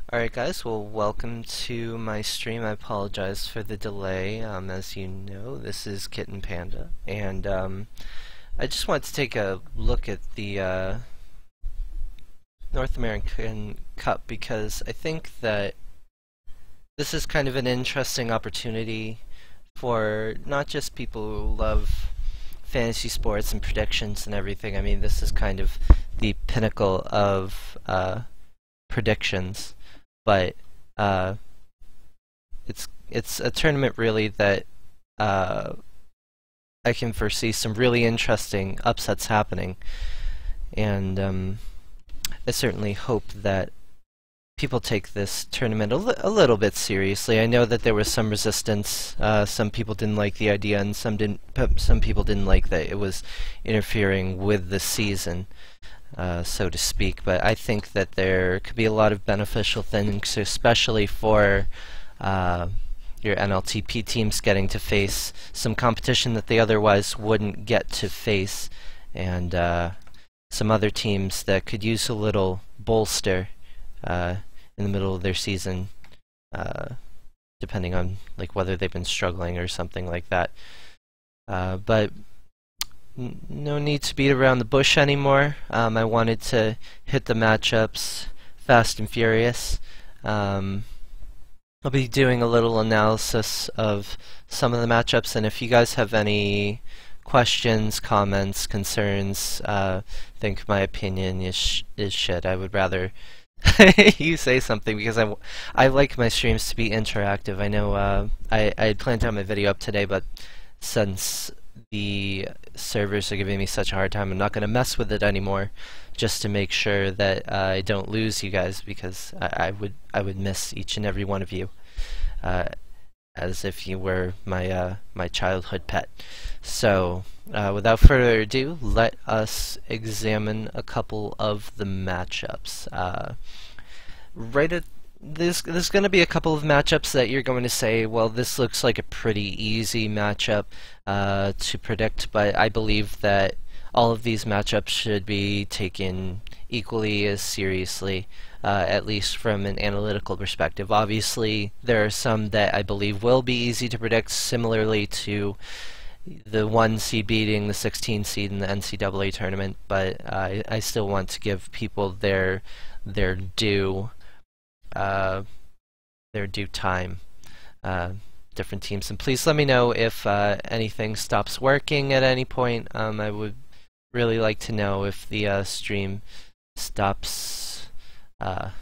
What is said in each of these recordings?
Alright guys, well welcome to my stream. I apologize for the delay. As you know, this is Kitten Panda, and I just wanted to take a look at the North American Cup because I think that this is kind of an interesting opportunity for not just people who love fantasy sports and predictions and everything. I mean, this is kind of the pinnacle of predictions, but uh, it's a tournament really that I can foresee some really interesting upsets happening, and I certainly hope that people take this tournament a little bit seriously. I know that there was some resistance. Some people didn't like the idea, and some didn't. Some people didn't like that it was interfering with the season, so to speak. But I think that there could be a lot of beneficial things, especially for your NLTP teams getting to face some competition that they otherwise wouldn't get to face, and some other teams that could use a little bolster in the middle of their season, depending on like whether they've been struggling or something like that. But no need to beat around the bush anymore. I wanted to hit the matchups fast and furious. I'll be doing a little analysis of some of the matchups, and if you guys have any questions, comments, concerns, think my opinion is shit. I would rather you say something because I like my streams to be interactive. I know I had planned to have my video up today, but since the servers are giving me such a hard time, I'm not going to mess with it anymore, just to make sure that I don't lose you guys, because I would miss each and every one of you, as if you were my my childhood pet. So without further ado, let us examine a couple of the matchups. There's going to be a couple of matchups that you're going to say, well, this looks like a pretty easy matchup to predict, but I believe that all of these matchups should be taken equally as seriously, at least from an analytical perspective. Obviously, there are some that I believe will be easy to predict, similarly to the 1 seed beating the 16 seed in the NCAA tournament, but I still want to give people their due time. Different teams, and please let me know if anything stops working at any point. I would really like to know if the stream stops. I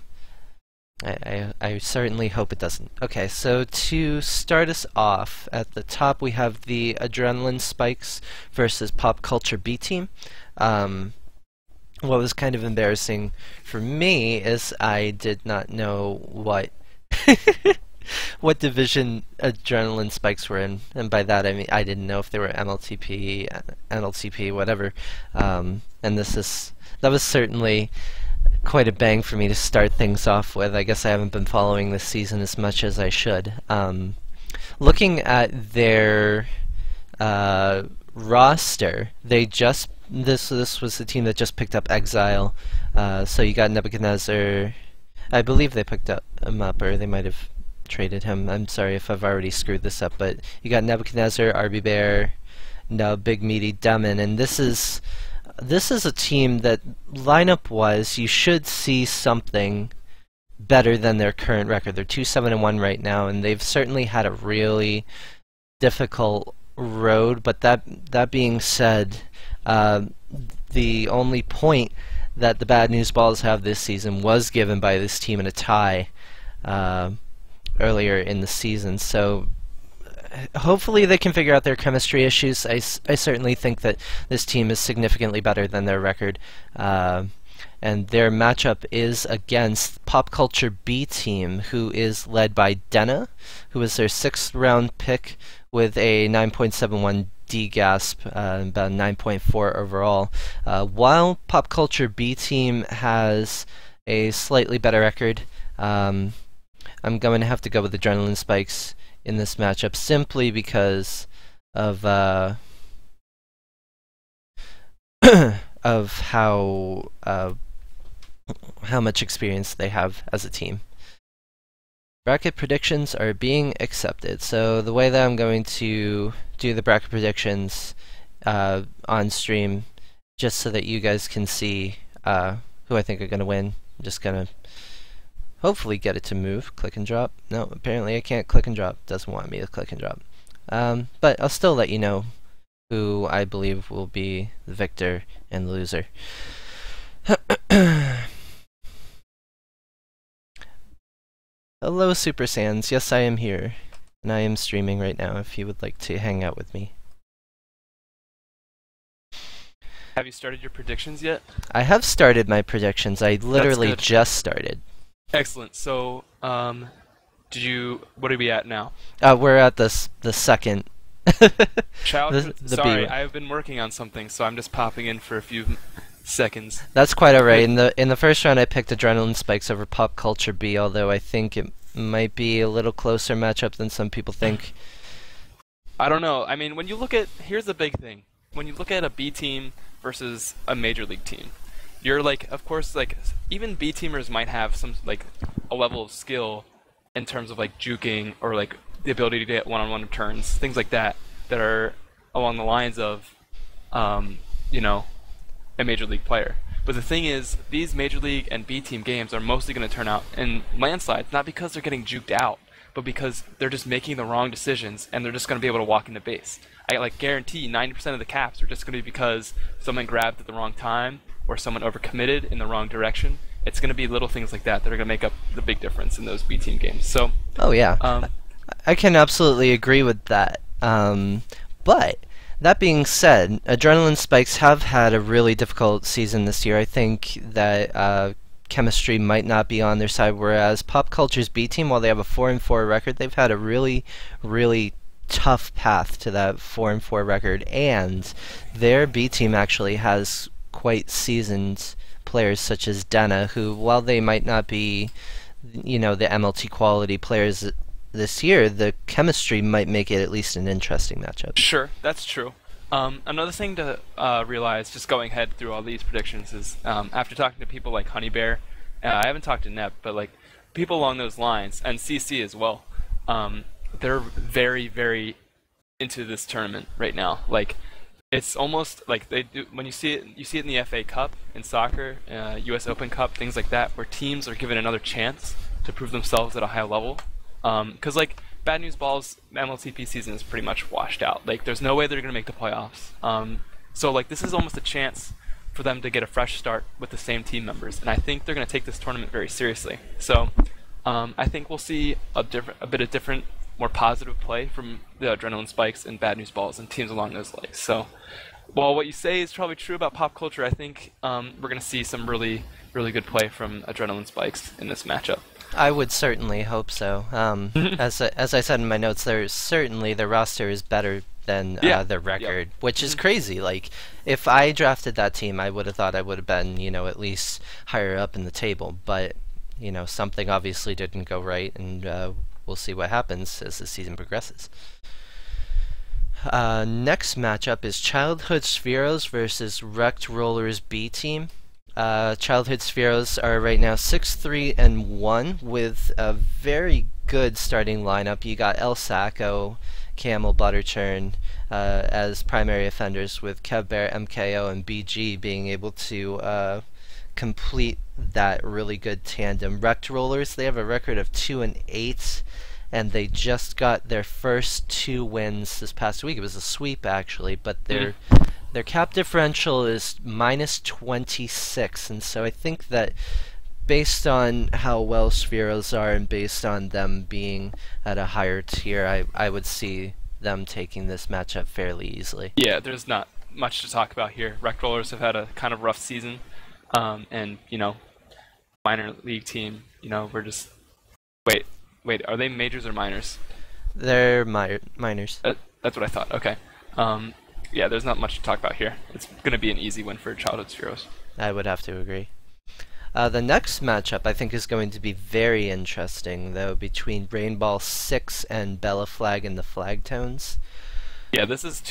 certainly hope it doesn't. Okay, so to start us off, at the top we have the Adrenaline Spikes versus Pop Culture B Team. What was kind of embarrassing for me is I did not know what what division Adrenaline Spikes were in, and by that I mean I didn't know if they were MLTP, NLTP, whatever. And that was certainly quite a bang for me to start things off with. I guess I haven't been following this season as much as I should. Looking at their roster, this was the team that just picked up Exile. So you got Nebuchadnezzar. I believe they picked him up, or they might have traded him. I'm sorry if I've already screwed this up, but you got Nebuchadnezzar, RB Bear, now Big Meaty Demon, and this is a team that, lineup-wise, you should see something better than their current record. They're 2-7-1 right now, and they've certainly had a really difficult road. But that being said, the only point that the Bad News Balls have this season was given by this team in a tie earlier in the season. So hopefully they can figure out their chemistry issues. I certainly think that this team is significantly better than their record. And their matchup is against Pop Culture B Team, who is led by Denna, who is their 6th round pick with a 9.71 DGASP, about 9.4 overall, while Pop Culture B Team has a slightly better record. I'm going to have to go with Adrenaline Spikes in this matchup simply because of of how much experience they have as a team. Bracket predictions are being accepted. So the way that I'm going to do the bracket predictions on stream, just so that you guys can see who I think are going to win, I'm just going to hopefully get it to move. Click and drop. No, apparently I can't click and drop. Doesn't want me to click and drop. But I'll still let you know who I believe will be the victor and the loser. Hello, Super Sans. Yes, I am here. And I am streaming right now if you would like to hang out with me. Have you started your predictions yet? I have started my predictions. I literally just started. Excellent. So, what are we at now? We're at the second. Childhood. Sorry, I've been working on something, so I'm just popping in for a few seconds. That's quite alright. In the first round, I picked Adrenaline Spikes over Pop Culture B, although I think it might be a little closer matchup than some people think. I don't know. I mean, when you look at, here's the big thing. When you look at a B team versus a major league team, you're like, of course, like even B teamers might have some like a level of skill in terms of like juking or like the ability to get one-on-one returns, things like that are along the lines of, you know, a major league player. But the thing is, these major league and B team games are mostly going to turn out in landslides, not because they're getting juked out, but because they're just making the wrong decisions and they're just going to be able to walk into base. I like guarantee 90% of the caps are just going to be because someone grabbed at the wrong time or someone overcommitted in the wrong direction. It's going to be little things like that that are going to make up the big difference in those B team games. So, oh yeah, I can absolutely agree with that. But that being said, Adrenaline Spikes have had a really difficult season this year. I think that chemistry might not be on their side, whereas Pop Culture's B team, while they have a 4-4 record, they've had a really, really tough path to that 4-4 record, and their B team actually has quite seasoned players such as Dana, who, while they might not be, you know, the MLT quality players this year, the chemistry might make it at least an interesting matchup. Sure, that's true. Another thing to realize, just going ahead through all these predictions, is after talking to people like Honey Bear, I haven't talked to Nep, but like people along those lines, and CC as well, they're very, very into this tournament right now. Like, it's almost like they do when you see it in the FA Cup in soccer, US Open Cup, things like that, where teams are given another chance to prove themselves at a high level. Because like Bad News Ball's NALTP season is pretty much washed out. Like, there's no way they're gonna make the playoffs. So like this is almost a chance for them to get a fresh start with the same team members, and I think they're gonna take this tournament very seriously. So I think we'll see a bit of different, more positive play from the Adrenaline Spikes and Bad News Balls and teams along those lines. So while what you say is probably true about Pop Culture, I think we're going to see some really, really good play from Adrenaline Spikes in this matchup. I would certainly hope so. As I said in my notes, their roster is better than their record, which is crazy. Like, if I drafted that team, I would have thought I would have been, you know, at least higher up in the table. But, you know, something obviously didn't go right, and we'll see what happens as the season progresses. Next matchup is Childhood Spheros versus Wrecked Rollers B team. Childhood Spheros are right now 6-3-1 with a very good starting lineup. You got El Sacco, Camel, Butterchurn as primary offenders, with Kev Bear, MKO, and BG being able to complete that really good tandem. Wrecked Rollers, they have a record of 2-8, and they just got their first 2 wins this past week. It was a sweep actually, but their cap differential is -26, and so I think that based on how well Spheros are and based on them being at a higher tier, I would see them taking this matchup fairly easily. Yeah, there's not much to talk about here. Wrecked Rollers have had a kind of rough season, and you know, minor league team. You know, we're just wait. Are they majors or minors? They're minors. That's what I thought. Okay. Yeah, there's not much to talk about here. It's going to be an easy win for Childhood Spheros. I would have to agree. The next matchup I think is going to be very interesting, though, between Rainball 6 and Bella Flag and the Flag Tones. Yeah, this is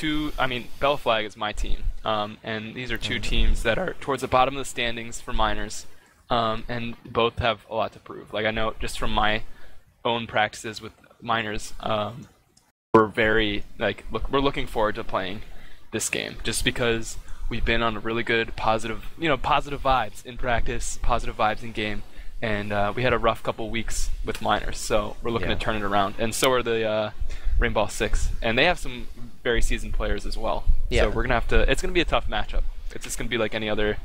Bella Flag is my team, and these are two teams that are towards the bottom of the standings for minors, and both have a lot to prove. Like, I know just from my own practices with minors, we're very we're looking forward to playing this game just because we've been on a really good positive vibes in practice, positive vibes in game, and we had a rough couple weeks with minors, so we're looking to turn it around. And so are the Rainbow Six, and they have some very seasoned players as well. Yeah. So we're gonna have to. It's gonna be a tough matchup. It's just gonna be like any other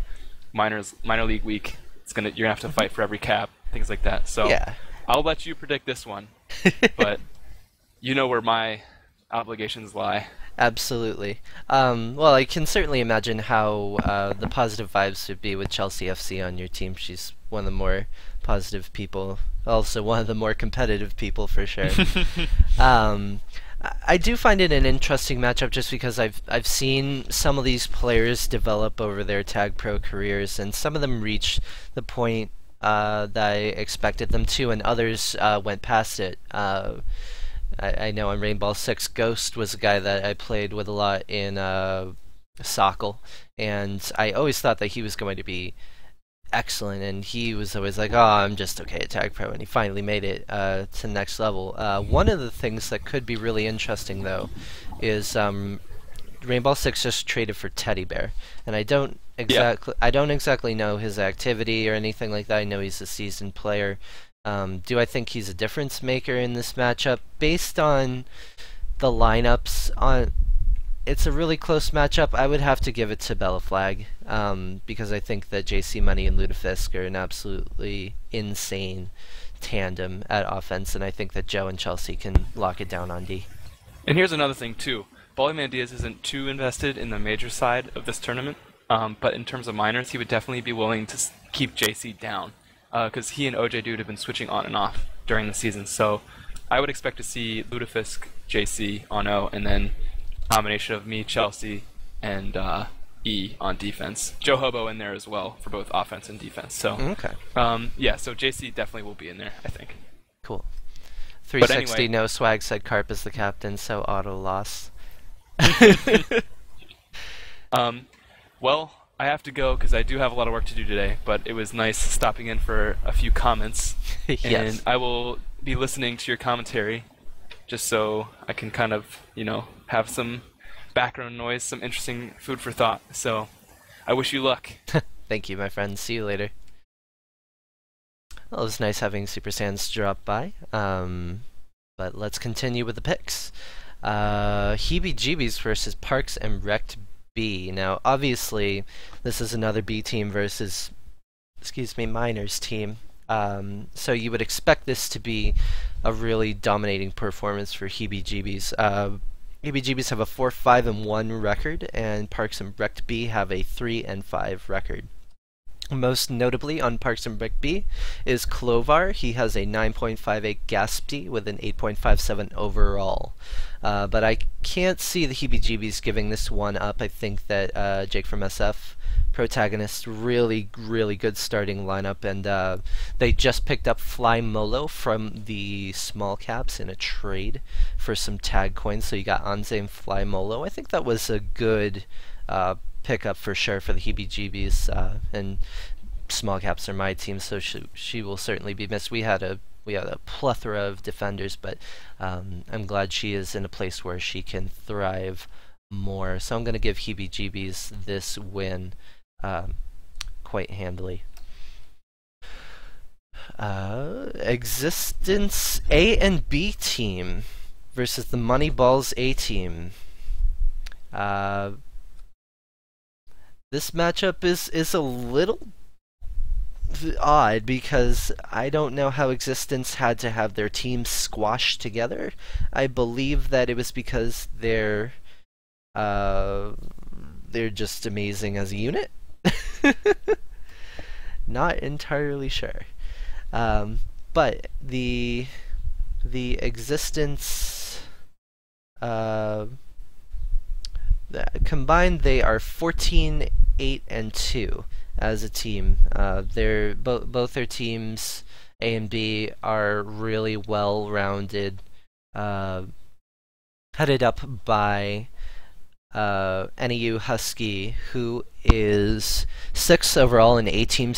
minor league week. You're gonna have to fight for every cap, things like that. So Yeah. I'll let you predict this one, but you know where my obligations lie. Absolutely. Well, I can certainly imagine how the positive vibes would be with Chelsea FC on your team. She's one of the more positive people, also one of the more competitive people for sure. I do find it an interesting matchup just because I've seen some of these players develop over their Tag Pro careers, and some of them reached the point that I expected them to, and others went past it. I know in Rainbow Six, Ghost was a guy that I played with a lot in Sockle, and I always thought that he was going to be excellent, and he was always like, oh, I'm just okay at Tag Pro, and he finally made it to the next level. One of the things that could be really interesting, though, is Rainbow Six just traded for Teddy Bear, and I don't exactly know his activity or anything like that. I know he's a seasoned player. Do I think he's a difference maker in this matchup? Based on the lineups, it's a really close matchup. I would have to give it to Bella Flag, because I think that JC Money and Ludafisk are an absolutely insane tandem at offense, and I think that Joe and Chelsea can lock it down on D. And here's another thing too. Bollyman Diaz isn't too invested in the major side of this tournament, but in terms of minors, he would definitely be willing to keep JC down, because he and OJ Dude have been switching on and off during the season. So I would expect to see Ludafisk, JC on O, and then a combination of me, Chelsea, and E on defense. Joe Hobo in there as well for both offense and defense. So Okay. yeah, so JC definitely will be in there, I think. Cool. 360 anyway, no swag said Carp is the captain, so auto loss. Well, I have to go because I do have a lot of work to do today, but it was nice stopping in for a few comments. Yes. And I will be listening to your commentary just so I can kind of, have some background noise, some interesting food for thought. So I wish you luck. Thank you, my friend. See you later. Well, it was nice having Super Sans drop by. But let's continue with the picks. Heebie-Jeebies versus Parks and Wrecked B. Now, obviously, this is another B team versus, Miners team. So you would expect this to be a really dominating performance for Heebie-Jeebies. Heebie-Jeebies have a 4-5-1 record, and Parks and Wrecked B have a 3-5 record. Most notably on Parks and Rec B is Clovar. He has a 9.58 GASP with an 8.57 overall. But I can't see the Heebie-Jeebies giving this one up. I think that Jake from SF, protagonist, really good starting lineup, and they just picked up Fly Molo from the small caps in a trade for some tag coins, so you got Anze and Fly Molo. I think that was a good pickup for sure for the Heebie-Jeebies, and small caps are my team, so she will certainly be missed. We had a plethora of defenders, but I'm glad she is in a place where she can thrive more. So I'm going to give Heebie-Jeebies this win quite handily. Existence A and B team versus the Moneyballs A team. This matchup is a little odd because I don't know how Existence had to have their teams squashed together. I believe that it was because they're just amazing as a unit. Not entirely sure. But the Existence combined, they are 14, 8, and 2 as a team. They're both their teams, A and B, are really well-rounded, headed up by NAU Husky, who is 6th overall in A-team